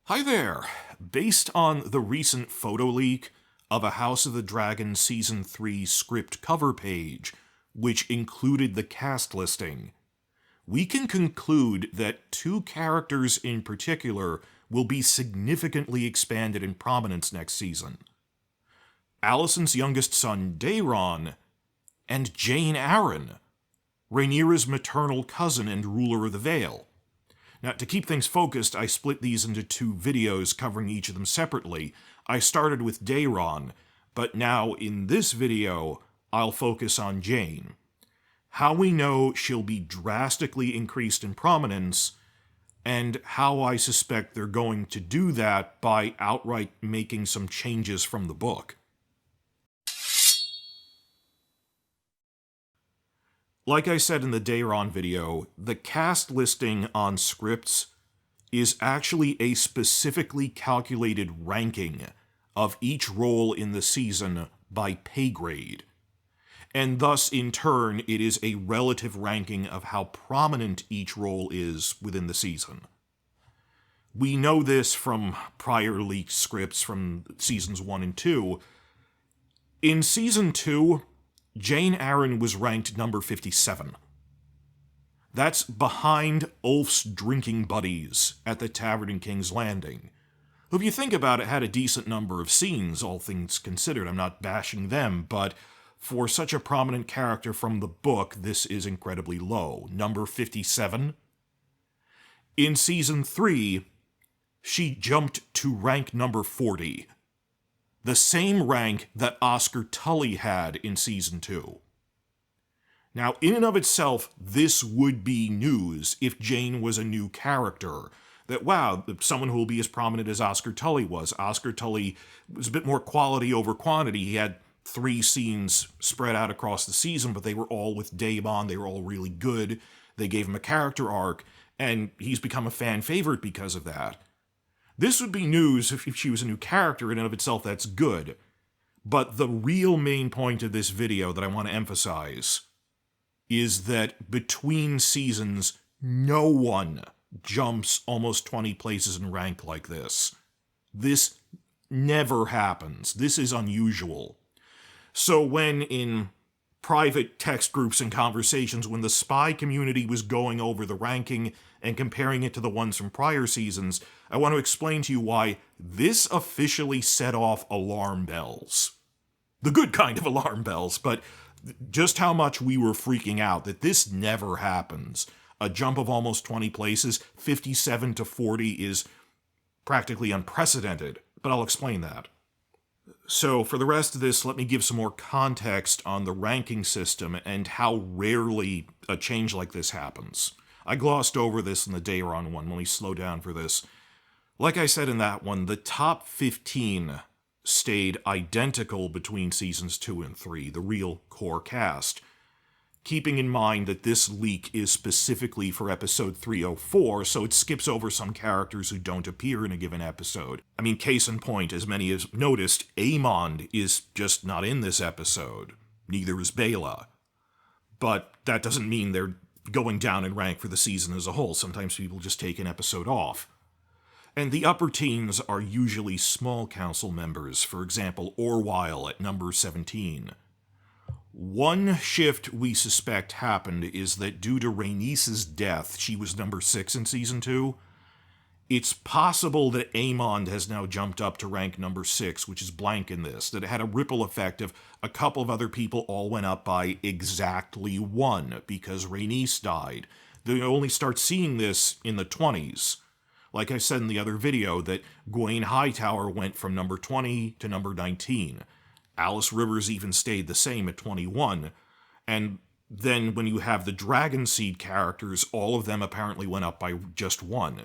Hi there! Based on the recent photo leak of a House of the Dragon Season 3 script cover page, which included the cast listing, we can conclude that two characters in particular will be significantly expanded in prominence next season. Alicent's youngest son, Daeron, and Jeyne Arryn, Rhaenyra's maternal cousin and ruler of the Vale. Now, to keep things focused, I split these into two videos covering each of them separately. I started with Daeron, but now in this video, I'll focus on Jeyne. How we know she'll be drastically increased in prominence, and how I suspect they're going to do that by outright making some changes from the book. Like I said in the Daeron video, the cast listing on scripts is actually a specifically calculated ranking of each role in the season by pay grade. And thus, in turn, it is a relative ranking of how prominent each role is within the season. We know this from prior leaked scripts from seasons 1 and 2. In season 2, Jeyne Arryn was ranked number 57. That's behind Ulf's drinking buddies at the tavern in King's Landing, who, if you think about it, had a decent number of scenes, all things considered. I'm not bashing them, but for such a prominent character from the book, this is incredibly low. Number 57. In season 3, she jumped to rank number 40. The same rank that Oscar Tully had in season 2. Now, in and of itself, this would be news if Jeyne was a new character. That, wow, someone who will be as prominent as Oscar Tully was. Oscar Tully was a bit more quality over quantity. He had 3 scenes spread out across the season, but they were all with Daemon. They were all really good. They gave him a character arc, and he's become a fan favorite because of that. This would be news if she was a new character. In and of itself, that's good. But the real main point of this video that I want to emphasize is that between seasons, no one jumps almost 20 places in rank like this. This never happens. This is unusual. So when in private text groups and conversations, when the spy community was going over the ranking and comparing it to the ones from prior seasons, I want to explain to you why this officially set off alarm bells. The good kind of alarm bells, but just how much we were freaking out that this never happens. A jump of almost 20 places, 57 to 40, is practically unprecedented, but I'll explain that. So, for the rest of this, let me give some more context on the ranking system and how rarely a change like this happens. I glossed over this in the Daeron one. Let me slow down for this. Like I said in that one, the top 15 stayed identical between seasons 2 and 3, the real core cast. Keeping in mind that this leak is specifically for episode 304, so it skips over some characters who don't appear in a given episode. I mean, case in point, as many have noticed, Aemond is just not in this episode. Neither is Baela. But that doesn't mean they're going down in rank for the season as a whole. Sometimes people just take an episode off. And the upper teens are usually small council members, for example, Orwyle at number 17. One shift we suspect happened is that due to Rhaenys's death, she was number 6 in season 2. It's possible that Aemond has now jumped up to rank number 6, which is blank in this, that it had a ripple effect of a couple of other people all went up by exactly 1 because Rhaenys died. They only start seeing this in the 20s. Like I said in the other video, that Gwaine Hightower went from number 20 to number 19. Alice Rivers even stayed the same at 21, and then when you have the Dragonseed characters, all of them apparently went up by just 1.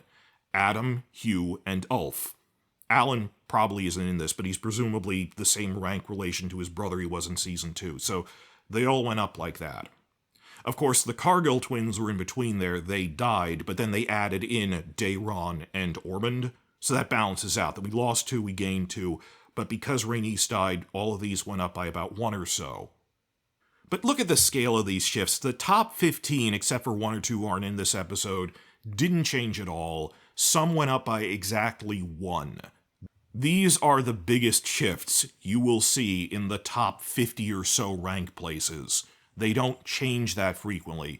Adam, Hugh, and Ulf. Alan probably isn't in this, but he's presumably the same rank relation to his brother he was in season 2, so they all went up like that. Of course, the Cargill twins were in between there. They died, but then they added in Daeron and Ormond, so that balances out. That we lost 2, we gained 2, but because Rhaenys died, all of these went up by about 1 or so. But look at the scale of these shifts. The top 15, except for 1 or 2 aren't in this episode, didn't change at all. Some went up by exactly 1. These are the biggest shifts you will see in the top 50 or so rank places. They don't change that frequently.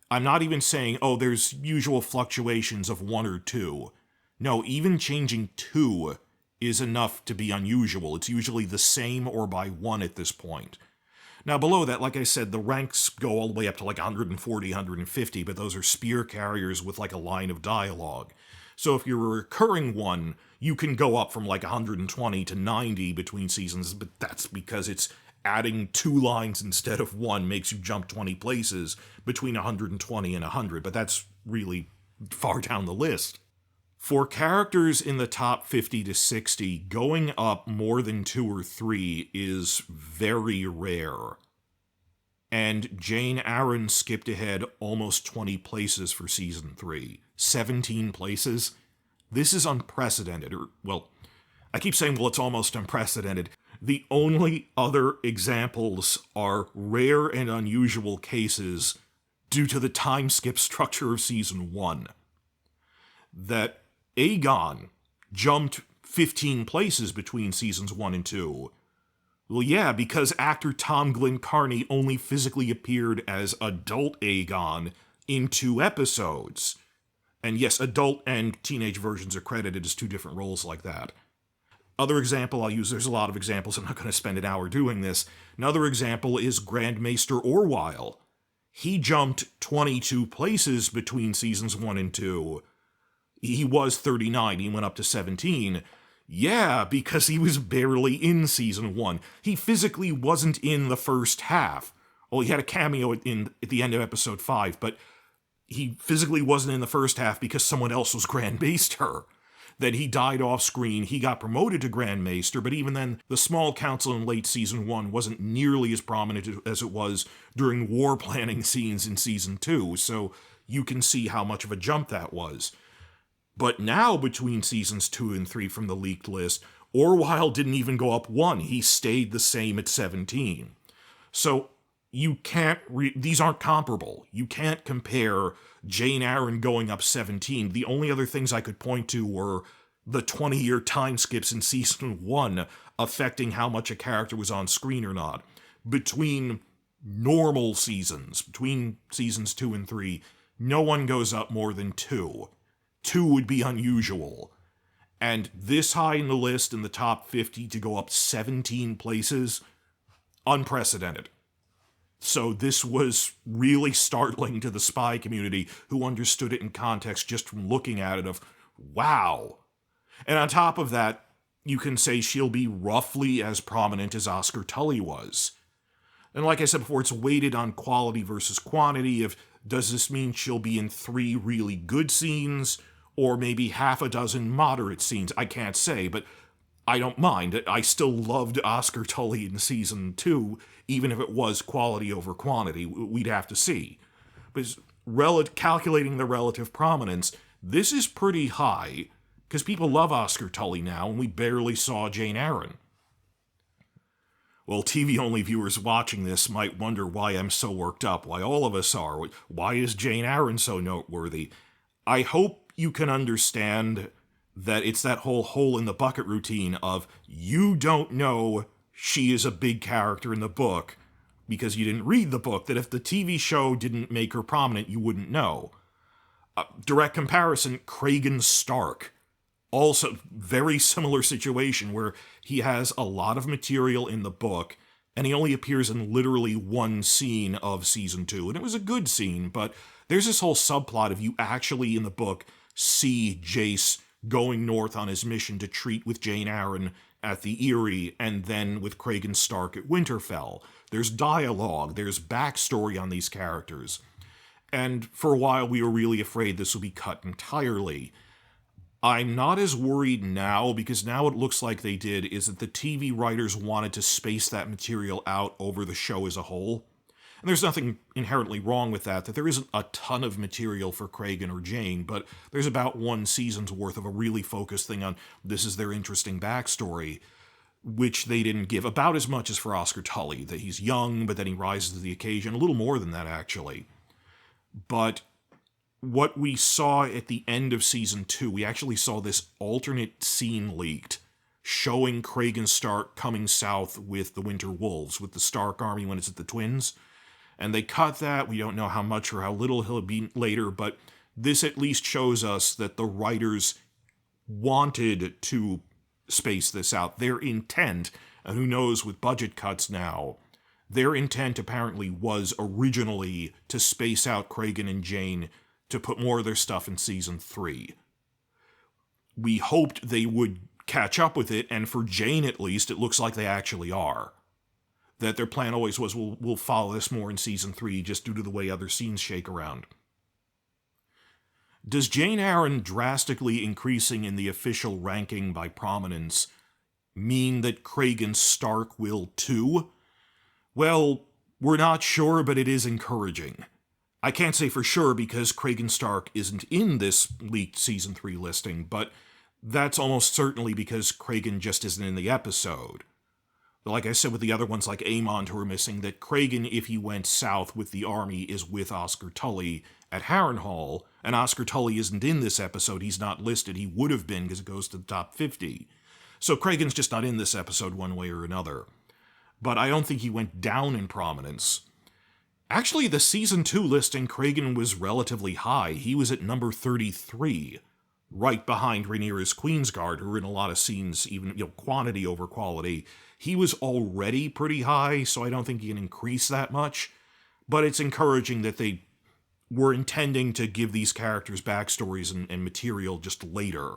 I'm not even saying, oh, there's usual fluctuations of 1 or 2. No, even changing 2 is enough to be unusual. It's usually the same or by 1 at this point. Now, below that, like I said, the ranks go all the way up to like 140, 150, but those are spear carriers with like a line of dialogue. So if you're a recurring one, you can go up from like 120 to 90 between seasons, but that's because it's adding 2 lines instead of 1 makes you jump 20 places between 120 and 100, but that's really far down the list. For characters in the top 50 to 60, going up more than 2 or 3 is very rare. And Jeyne Arryn skipped ahead almost 20 places for Season 3. 17 places? This is unprecedented. I keep saying, it's almost unprecedented. The only other examples are rare and unusual cases due to the time skip structure of Season 1. That Aegon jumped 15 places between Seasons 1 and 2. Well, yeah, because actor Tom Glencarney only physically appeared as adult Aegon in 2 episodes. And yes, adult and teenage versions are credited as 2 different roles like that. Other example I'll use, there's a lot of examples, I'm not going to spend an hour doing this. Another example is Grand Maester Orwyle. He jumped 22 places between Seasons 1 and 2. He was 39, he went up to 17. Yeah, because he was barely in Season 1. He physically wasn't in the first half. Well, he had a cameo at the end of Episode 5, but he physically wasn't in the first half because someone else was Grand Maester. Then he died off screen, he got promoted to Grand Maester, but even then, the Small Council in late Season 1 wasn't nearly as prominent as it was during war planning scenes in Season 2, so you can see how much of a jump that was. But now, between Seasons 2 and 3 from the leaked list, Orwyle didn't even go up 1, he stayed the same at 17. So, you can't, these aren't comparable. You can't compare Jeyne Arryn going up 17. The only other things I could point to were the 20-year time skips in Season 1 affecting how much a character was on screen or not. Between normal seasons, between Seasons 2 and 3, no one goes up more than 2. 2 would be unusual. And this high in the list in the top 50 to go up 17 places, unprecedented. So this was really startling to the spy community who understood it in context just from looking at it of, wow. And on top of that, you can say she'll be roughly as prominent as Oscar Tully was. And like I said before, it's weighted on quality versus quantity of, does this mean she'll be in 3 really good scenes, or maybe half a dozen moderate scenes? I can't say, but I don't mind. I still loved Oscar Tully in Season 2, even if it was quality over quantity. We'd have to see. But calculating the relative prominence, this is pretty high, because people love Oscar Tully now, and we barely saw Jeyne Arryn. Well, TV-only viewers watching this might wonder why I'm so worked up, why all of us are. Why is Jeyne Arryn so noteworthy? I hope you can understand that it's that whole hole-in-the-bucket routine of, you don't know she is a big character in the book because you didn't read the book, that if the TV show didn't make her prominent, you wouldn't know. Direct comparison, Kragan Stark. Also, very similar situation where he has a lot of material in the book, and he only appears in literally 1 scene of Season 2, and it was a good scene, but there's this whole subplot of you actually, in the book, see Jace going north on his mission to treat with Jeyne Arryn at the Eyrie, and then with Kragan Stark at Winterfell. There's dialogue, there's backstory on these characters. And for a while we were really afraid this would be cut entirely. I'm not as worried now, because now what it looks like they did is that the TV writers wanted to space that material out over the show as a whole. And there's nothing inherently wrong with that there isn't a ton of material for Kragan or Jeyne, but there's about 1 season's worth of a really focused thing on this is their interesting backstory, which they didn't give about as much as for Oscar Tully, that he's young, but then he rises to the occasion, a little more than that, actually. But what we saw at the end of Season 2, we actually saw this alternate scene leaked showing Kragan Stark coming south with the Winter Wolves, with the Stark army when it's at the Twins. And they cut that. We don't know how much or how little he'll be later, but this at least shows us that the writers wanted to space this out. Their intent, and who knows with budget cuts now, their intent apparently was originally to space out Kragan and Jeyne to put more of their stuff in Season 3. We hoped they would catch up with it, and for Jeyne at least, it looks like they actually are. That their plan always was, we'll follow this more in Season 3, just due to the way other scenes shake around. Does Jeyne Arryn drastically increasing in the official ranking by prominence mean that Kragan Stark will too? Well, we're not sure, but it is encouraging. I can't say for sure because Kragan Stark isn't in this leaked Season 3 listing, but that's almost certainly because Kragan just isn't in the episode. Like I said with the other ones like Aemond who are missing, that Kragan, if he went south with the army, is with Oscar Tully at Harrenhal, and Oscar Tully isn't in this episode, he's not listed. He would have been because it goes to the top 50. So Kragan's just not in this episode one way or another. But I don't think he went down in prominence. Actually, the Season 2 listing, Kragan was relatively high. He was at number 33, right behind Rhaenyra's Queensguard, who were in a lot of scenes, even quantity over quality. He was already pretty high, so I don't think he can increase that much. But it's encouraging that they were intending to give these characters backstories and material just later.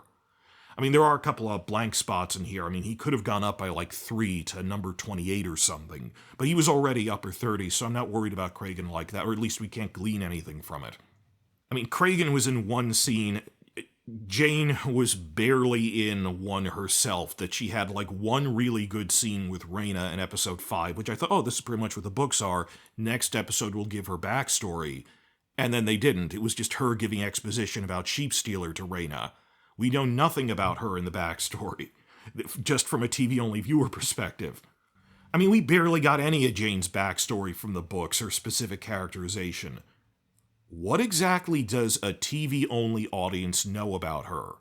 I mean, there are a couple of blank spots in here. I mean, he could have gone up by like 3 to number 28 or something. But he was already upper 30, so I'm not worried about Kragan like that, or at least we can't glean anything from it. I mean, Kragan was in one scene. Jeyne was barely in one herself, that she had like one really good scene with Rhaena in episode 5, which I thought, oh, this is pretty much what the books are. Next episode will give her backstory. And then they didn't. It was just her giving exposition about Sheepstealer to Rhaena. We know nothing about her in the backstory, just from a TV-only viewer perspective. I mean, we barely got any of Jeyne's backstory from the books or specific characterization. What exactly does a TV-only audience know about her?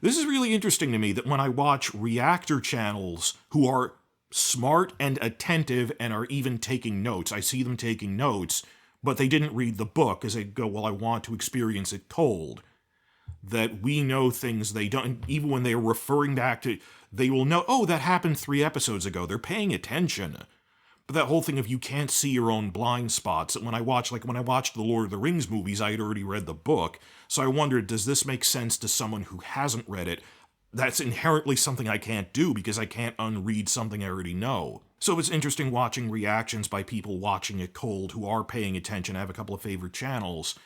This is really interesting to me, that when I watch reactor channels who are smart and attentive and are even taking notes, I see them taking notes, but they didn't read the book as they go, well, I want to experience it cold. That we know things they don't, even when they're referring back to, they will know, oh, that happened 3 episodes ago. They're paying attention. But that whole thing of you can't see your own blind spots, when I watched the Lord of the Rings movies, I had already read the book, so I wondered, does this make sense to someone who hasn't read it? That's inherently something I can't do, because I can't unread something I already know. So it's interesting watching reactions by people watching it cold who are paying attention. I have a couple of favorite channels.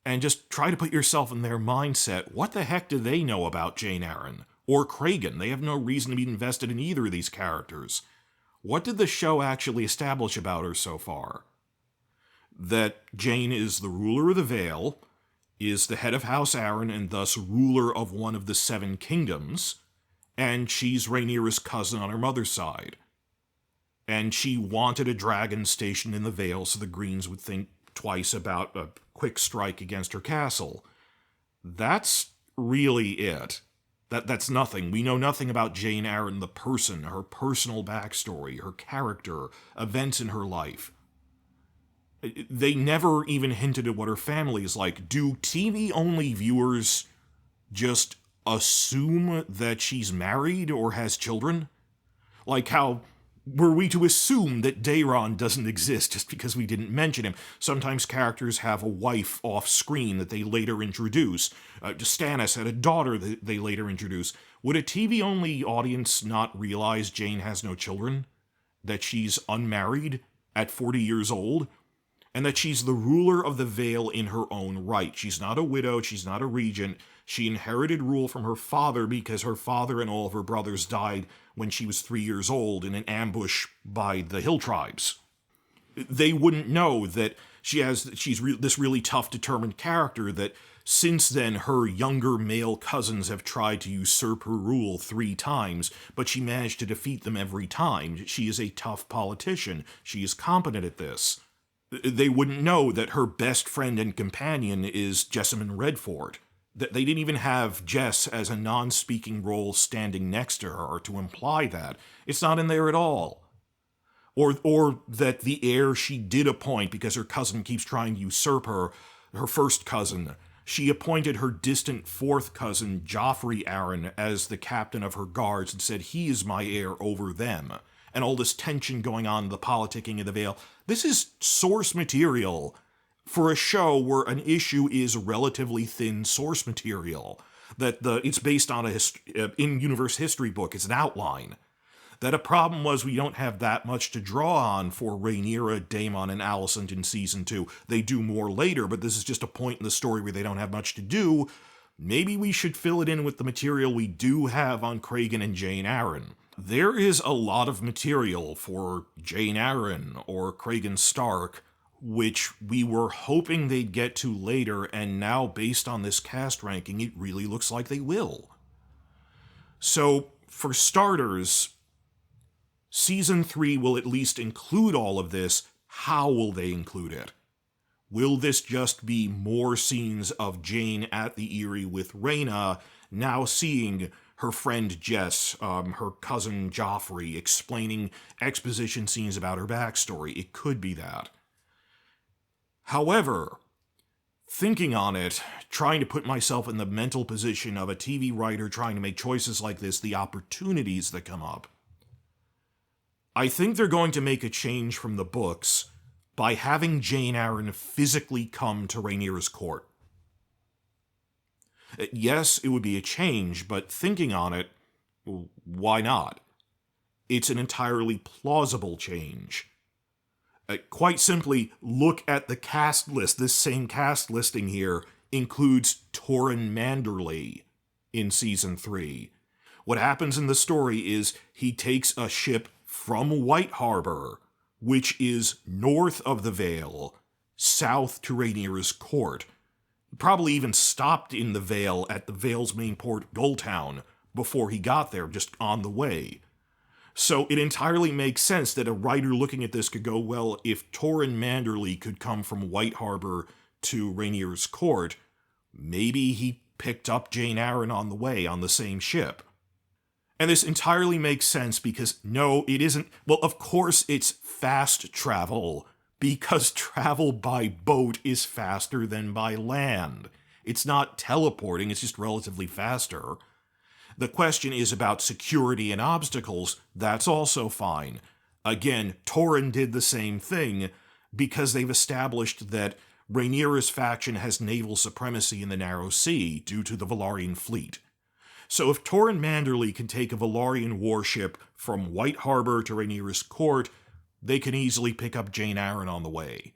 And just try to put yourself in their mindset. What the heck do they know about Jeyne Arryn? Or Kragan? They have no reason to be invested in either of these characters. What did the show actually establish about her so far? That Jeyne is the ruler of the Vale, is the head of House Arryn, and thus ruler of one of the 7 kingdoms, and she's Rhaenyra's cousin on her mother's side. And she wanted a dragon stationed in the Vale so the Greens would think twice about a quick strike against her castle. That's really it. That's nothing. We know nothing about Jeyne Arryn, the person, her personal backstory, her character, events in her life. They never even hinted at what her family is like. Do TV-only viewers just assume that she's married or has children? Like how were we to assume that Daeron doesn't exist just because we didn't mention him? Sometimes characters have a wife off-screen that they later introduce. Stannis had a daughter that they later introduce. Would a TV-only audience not realize Jeyne has no children? That she's unmarried at 40 years old? And that she's the ruler of the Vale in her own right. She's not a widow, she's not a regent. She inherited rule from her father because her father and all of her brothers died when she was 3 years old in an ambush by the Hill tribes. They wouldn't know that she's this really tough, determined character, that since then her younger male cousins have tried to usurp her rule 3 times, but she managed to defeat them every time. She is a tough politician. She is competent at this. They wouldn't know that her best friend and companion is Jessamine Redford. That they didn't even have Jess as a non-speaking role standing next to her to imply that. It's not in there at all. Or that the heir she did appoint, because her cousin keeps trying to usurp her first cousin, she appointed her distant fourth cousin, Joffrey Arryn, as the captain of her guards and said he is my heir over them. And all this tension going on, the politicking of the Vale. This is source material for a show where an issue is relatively thin source material. That it's based on a in-universe history book. It's an outline. That a problem was we don't have that much to draw on for Rhaenyra, Daemon, and Alicent in Season 2. They do more later, but this is just a point in the story where they don't have much to do. Maybe we should fill it in with the material we do have on Cregan and Jeyne Arryn. There is a lot of material for Jeyne Arryn or Cregan Stark, which we were hoping they'd get to later, and now, based on this cast ranking, it really looks like they will. So, for starters, Season 3 will at least include all of this. How will they include it? Will this just be more scenes of Jeyne at the Eyrie with Rhaena, now seeing her friend Jess, her cousin Joffrey, explaining exposition scenes about her backstory? It could be that. However, thinking on it, trying to put myself in the mental position of a TV writer trying to make choices like this, the opportunities that come up, I think they're going to make a change from the books by having Jeyne Arryn physically come to Rhaenyra's court. Yes, it would be a change, but thinking on it, well, why not? It's an entirely plausible change. Quite simply, look at the cast list. This same cast listing here includes Torrhen Manderley in Season 3. What happens in the story is he takes a ship from White Harbor, which is north of the Vale, south to Rhaenyra's court. He probably even stopped in the Vale at the Vale's main port, Gulltown, before he got there, just on the way. So it entirely makes sense that a writer looking at this could go, well, if Torrhen Manderley could come from White Harbor to Rhaenyra's court, maybe he picked up Jeyne Arryn on the way on the same ship. And this entirely makes sense because, no, it isn't. Well, of course it's fast travel, because travel by boat is faster than by land. It's not teleporting, it's just relatively faster. The question is about security and obstacles. That's also fine. Again, Torrhen did the same thing because they've established that Rhaenyra's faction has naval supremacy in the Narrow Sea due to the Velaryon fleet. So if Torrhen Manderley can take a Velaryon warship from White Harbor to Rhaenyra's court, they can easily pick up Jeyne Arryn on the way.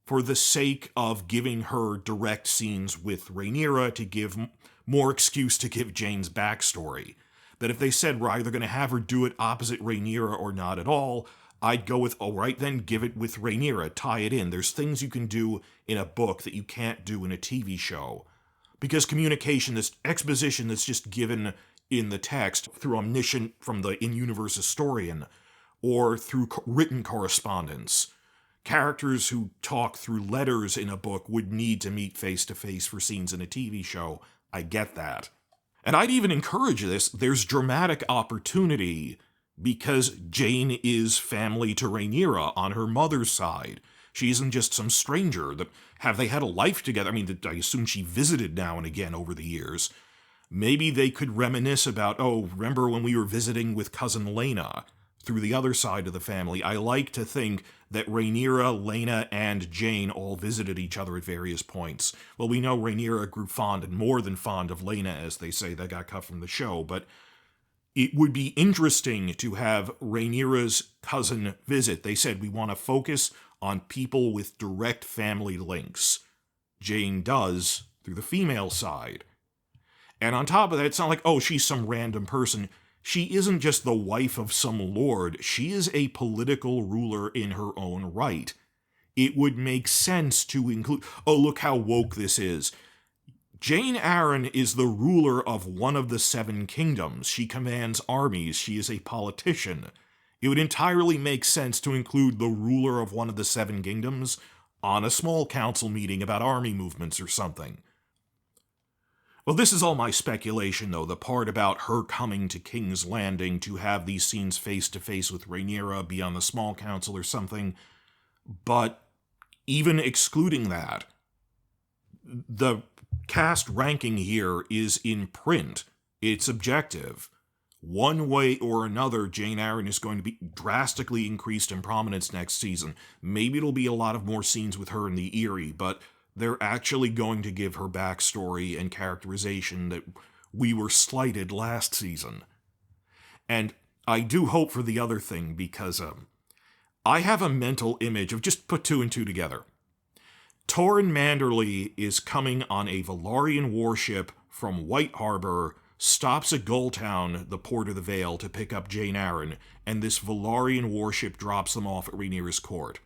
For the sake of giving her direct scenes with Rhaenyra to give more excuse to give Jeyne's backstory. That if they said we're either going to have her do it opposite Rhaenyra or not at all, I'd go with, all right, then give it with Rhaenyra, tie it in. There's things you can do in a book that you can't do in a TV show. Because communication, this exposition that's just given in the text through omniscient from the in-universe historian, or through written correspondence, characters who talk through letters in a book would need to meet face-to-face for scenes in a TV show. I get that. And I'd even encourage this. There's dramatic opportunity because Jeyne is family to Rhaenyra on her mother's side. She isn't just some stranger. Have they had a life together? I mean, I assume she visited now and again over the years. Maybe they could reminisce about, oh, remember when we were visiting with cousin Laena through the other side of the family? I like to think that Rhaenyra, Laena, and Jeyne all visited each other at various points. Well, we know Rhaenyra grew fond and more than fond of Laena, as they say. That got cut from the show, but it would be interesting to have Rhaenyra's cousin visit. They said, we want to focus on people with direct family links. Jeyne does through the female side. And on top of that, it's not like, oh, she's some random person. She isn't just the wife of some lord. She is a political ruler in her own right. It would make sense to include, oh, look how woke this is. Jeyne Arryn is the ruler of one of the 7 kingdoms. She commands armies. She is a politician. It would entirely make sense to include the ruler of one of the Seven Kingdoms on a small council meeting about army movements or something. Well, this is all my speculation, though, the part about her coming to King's Landing to have these scenes face-to-face with Rhaenyra be on the small council or something. But even excluding that, the cast ranking here is in print. It's objective. One way or another, Jeyne Arryn is going to be drastically increased in prominence next season. Maybe it'll be a lot of more scenes with her in the Eyrie, but they're actually going to give her backstory and characterization that we were slighted last season. And I do hope for the other thing, because I have a mental image of just put two and two together. Torrin Manderly is coming on a Velaryon warship from White Harbor, stops at Gulltown, the port of the Vale, to pick up Jeyne Arryn, and this Velaryon warship drops them off at Rhaenyra's court.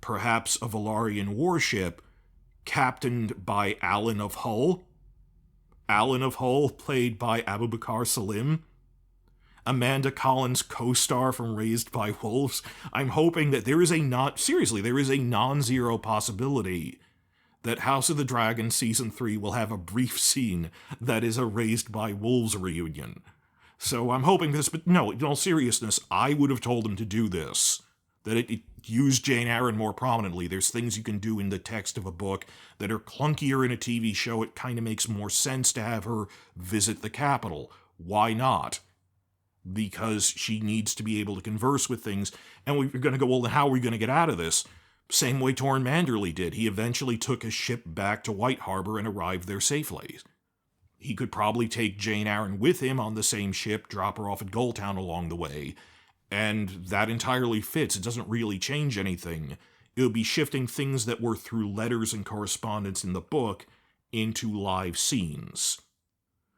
Perhaps a Velaryon warship captained by Alan of Hull? Alan of Hull, played by Abubakar Salim? Amanda Collins' co-star from Raised by Wolves? I'm hoping that there is a non-zero possibility that House of the Dragon Season 3 will have a brief scene that is a Raised by Wolves reunion. So I'm hoping this, but no, in all seriousness, I would have told them to do this. That it use Jeyne Arryn more prominently. There's things you can do in the text of a book that are clunkier in a TV show. It kind of makes more sense to have her visit the capital. Why not? Because she needs to be able to converse with things. And we're going to go, well, then how are we going to get out of this? Same way Torrin Manderly did. He eventually took a ship back to White Harbor and arrived there safely. He could probably take Jeyne Arryn with him on the same ship, drop her off at Gulltown along the way, and that entirely fits. It doesn't really change anything. It'll be shifting things that were through letters and correspondence in the book into live scenes.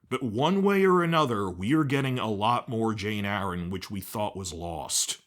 But one way or another, we are getting a lot more Jeyne Arryn, which we thought was lost.